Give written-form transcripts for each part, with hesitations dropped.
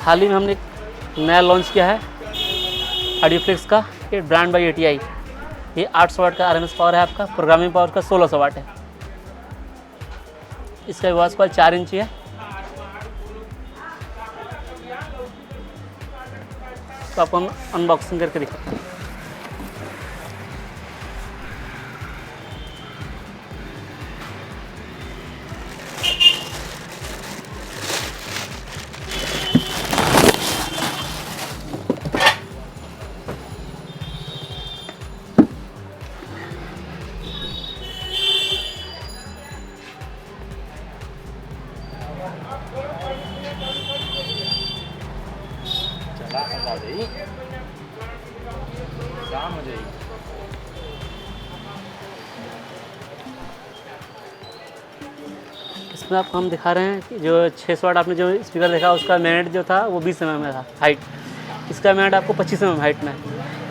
हाल ही में हमने एक नया लॉन्च किया है ऑडियोफ्लेक्स का, ये ब्रांड बाई ATI। ये 800 वाट का RMS पावर है आपका, प्रोग्रामिंग पावर का 1600 वाट है। इसका आवाज़ कॉल 4 इंची है। तो आपको हम अनबॉक्सिंग करके दिखाते हैं। शाम हो जाएगी। इसमें आपको हम दिखा रहे हैं कि जो 600 वाट आपने जो स्पीकर देखा उसका मैग्नेट जो था वो 20 mm में था हाइट। इसका मैग्नेट आपको 25 mm हाइट में है।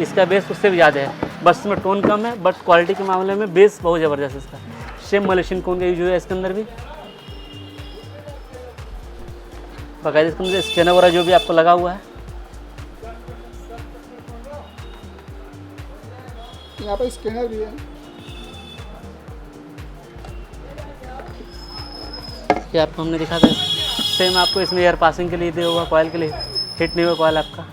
इसका बेस उससे भी ज़्यादा है, बस इसमें टोन कम है, बट क्वालिटी के मामले में बेस बहुत ज़बरदस्त है इसका। सेम मलेशियन कोन का यूज है इसके अंदर भी। बाकायदा इसके अंदर स्कैनर वगैरह जो भी आपको लगा हुआ है। यहाँ पर स्कैनर भी है। ये आपको हमने दिखा था। सेम आपको इसमें एयर पासिंग के लिए दिया हुआ, कॉयल के लिए हिट नहीं हुआ कॉयल आपका।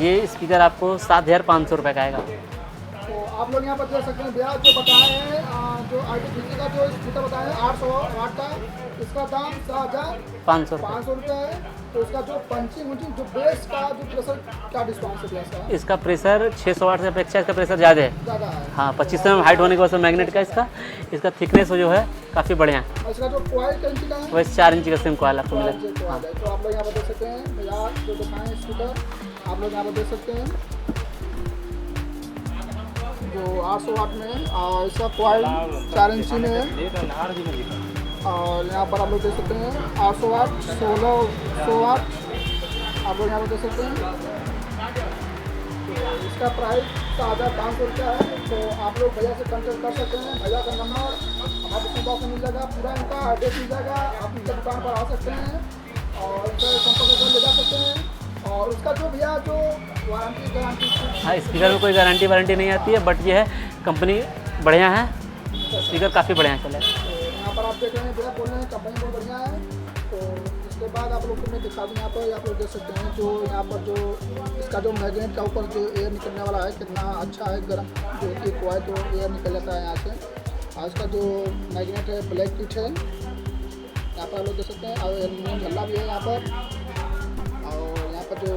ये स्पीकर आपको 7500 रुपये का आएगा। तो आप लोग यहाँ पर देख सकते हैं भैया जो बताए हैं, जो आर्टिफिशियल का जो स्पीकर बताए हैं 800 वाट का, इसका दाम 500 रुपये है। तो इसका जो पंचिंग जो बेस का जो प्रेशर क्या डिस्काउंट है भैया इसका? इसका प्रेशर 600 वाट से अपेक्षा इसका प्रेशर ज़्यादा है। ज़्यादा है। हाँ, 25 mm हाइट होने की वजह से मैग्नेट का इसका थिकनेस जो है काफ़ी बढ़िया है। और इसका जो कॉइल कितने इंची का है? वैसे 4 इंच का सेम कॉयल आपको मिलेगा। हाँ। तो आप लोग यहाँ पर देख सकते हैं भैया जो दिखाएं स्पीकर, आप लोग यहाँ पर देख सकते हैं जो 800 वाट में है और इसका कॉइल 4 इंची में है। और यहाँ पर आप लोग देख सकते हैं 800 वाट 1600 वाट आप लोग यहाँ पर देख सकते हैं। इसका प्राइस 7500 रुपया है। तो आप लोग भैया से कॉन्टेक्ट कर सकते हैं। भैया का नंबर हमारे डिस्क्रिप्शन बॉक्स में मिल जाएगा, पूरा इनका एड्रेस मिल जाएगा। आप इनका दुकान पर आ सकते हैं और इनका संपर्क कर ले जा सकते हैं। और उसका जो भैया जो वारंटी गारंटी, हाँ, स्पीकर में कोई गारंटी वारंटी नहीं आती है, बट ये है कंपनी बढ़िया है, स्पीकर काफ़ी बढ़िया चले। यहाँ पर आप देख रहे हैं भैया बोल रहे हैं कंपनी बहुत बढ़िया है। तो इसके बाद आप लोग को मैं दिखा दूँ, यहाँ पर आप लोग देख सकते हैं जो यहाँ पर जो इसका जो मैग्नेट का ऊपर जो एयर निकलने वाला है कितना अच्छा है, गर्म जो कि कॉइल तो एयर निकल जाता है यहाँ से। और इसका जो मैग्नेट है ब्लैक किट है, यहाँ पर आप लोग देख सकते हैं। और एल्यूमिनियम झल्ला भी है यहाँ पर। और यहाँ पर जो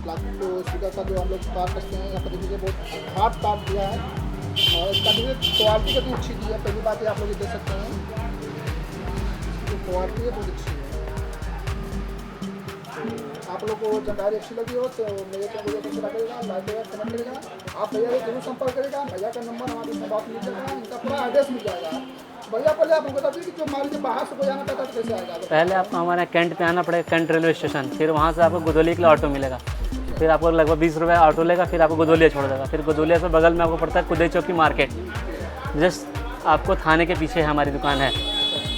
प्लास्टिक जो स्पीकर का जो हम लोग पार करते हैं, यहाँ पर देखिए बहुत हार्ड पार्ट दिया है। और इसका भी क्वालिटी कितनी अच्छी दी है, पहली बात है आप लोग ये देख सकते हैं जो क्वालिटी है बहुत अच्छी है। आप लोग को जानकारी अच्छी लगी हो तो मेरे को वीडियो को शेयर करेगा, लाइक करेगा, कमेंट करेगा। आप भैया से जरूर संपर्क करेगा। भैया का नंबर हमारे पास मिल जाएगा, इनका पूरा एड्रेस मिल जाएगा। भैया पहले आप हमको बताइए कि जो मान लीजिए बाहर से कोई आना चाहता है तो कैसे आएगा? पहले आपको हमारे कैंट पे आना पड़ेगा, कैंट रेलवे स्टेशन। फिर वहाँ से आपको गुदौली के लिए ऑटो मिलेगा। फिर आपको लगभग 20 रुपये ऑटो लेगा, फिर आपको गुदौलिया छोड़ देगा। फिर गुदौलिया से बगल में आपको पड़ता है कुदई चौकी मार्केट, जस्ट आपको थाने के पीछे हमारी दुकान है,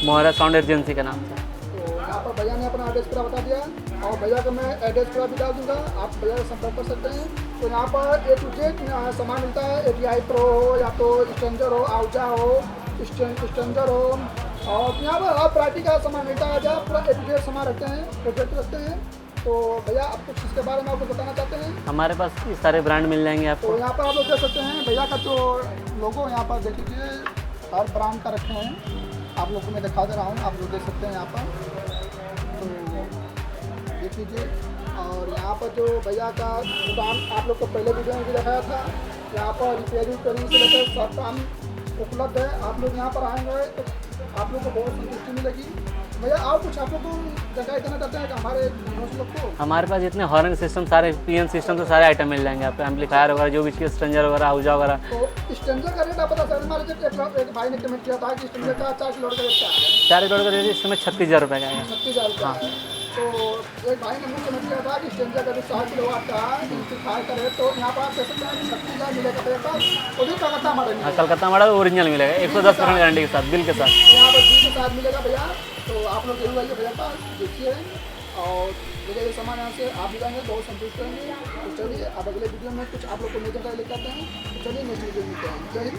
मोहरा साउंड एजेंसी के नाम से। तो यहाँ पर भैया ने अपना एड्रेस पूरा बता दिया और भैया का मैं एड्रेस पूरा भी डाल दूँगा, आप भैया से संपर्क कर सकते हैं। तो यहाँ पर A to Z सामान मिलता है। ATI प्रो हो या तो स्ट्रेंजर हो, आउजा हो, स्ट्रेंजर हो, और यहाँ पर हर वैरायटी का सामान मिलता है। जहाँ पूरा A to Z सामान रखते हैं, प्रोजेक्ट रखते हैं। तो भैया आप कुछ इसके बारे में आपको बताना चाहते हैं? हमारे पास ये सारे ब्रांड मिल जाएंगे आपको। तो यहाँ पर आप लोग देख सकते हैं भैया का जो लोगो यहाँ पर देख लीजिए, हर ब्रांड का रखे हैं। आप लोग को मैं दिखा दे रहा हूँ, आप लोग देख सकते हैं यहाँ पर, तो देख लीजिए। और यहाँ पर जो भैया का दुकान आप लोग को पहले वीडियो में भी दिखाया था, यहाँ पर रिपेयरिंग करने से लेकर सब काम उपलब्ध है। आप लोग यहाँ पर आएंगे तो आप लोग को बहुत संतुष्टि मिलेगी। भैया और कुछ आप लोग को जानकारी देना चाहते हैं कि हमारे लोग को? हमारे पास जितने हॉर्न सिस्टम सारे PN सिस्टम तो सारे आइटम मिल जाएंगे आपको, एम्पलीफायर वगैरह जो भी चाहिए, स्ट्रेंजर वगैरह, आउजा वगैरह। तो स्ट्रेंजर का रेट आप बता सकते हैं? हमारे एक भाई ने कमेंट किया था कि स्ट्रेंजर का 4 किलो का रेट क्या है? 4 किलो का रेट इस समय 36,000 रुपये का है। 36,000 रुपया है। तो एक भाई ने मुझसे बताया था कि स्टेंजर का जो 60 किलोवाट का इंतजार करे तो यहाँ पर आप कह सकते हैं कि 36,000 मिलेगा भैया पास, वो भी कलकत्ता मॉडल हाँ कलकत्ता मॉडल ओरिजिनल मिलेगा 110% गारंटी के साथ, बिल के साथ। यहाँ पर बिल के साथ मिलेगा भैया। तो आप लोग जरूर आइए भैया पास, देखिए और भैया ये सामान यहाँ से आप भी जाएंगे बहुत संतुष्ट रहेंगे। तो चलिए अब अगले वीडियो में कुछ आप लोग को नई जानकारी लेकर आते हैं। तो चलिए नेक्स्ट वीडियो में मिलते हैं। जय हिंद।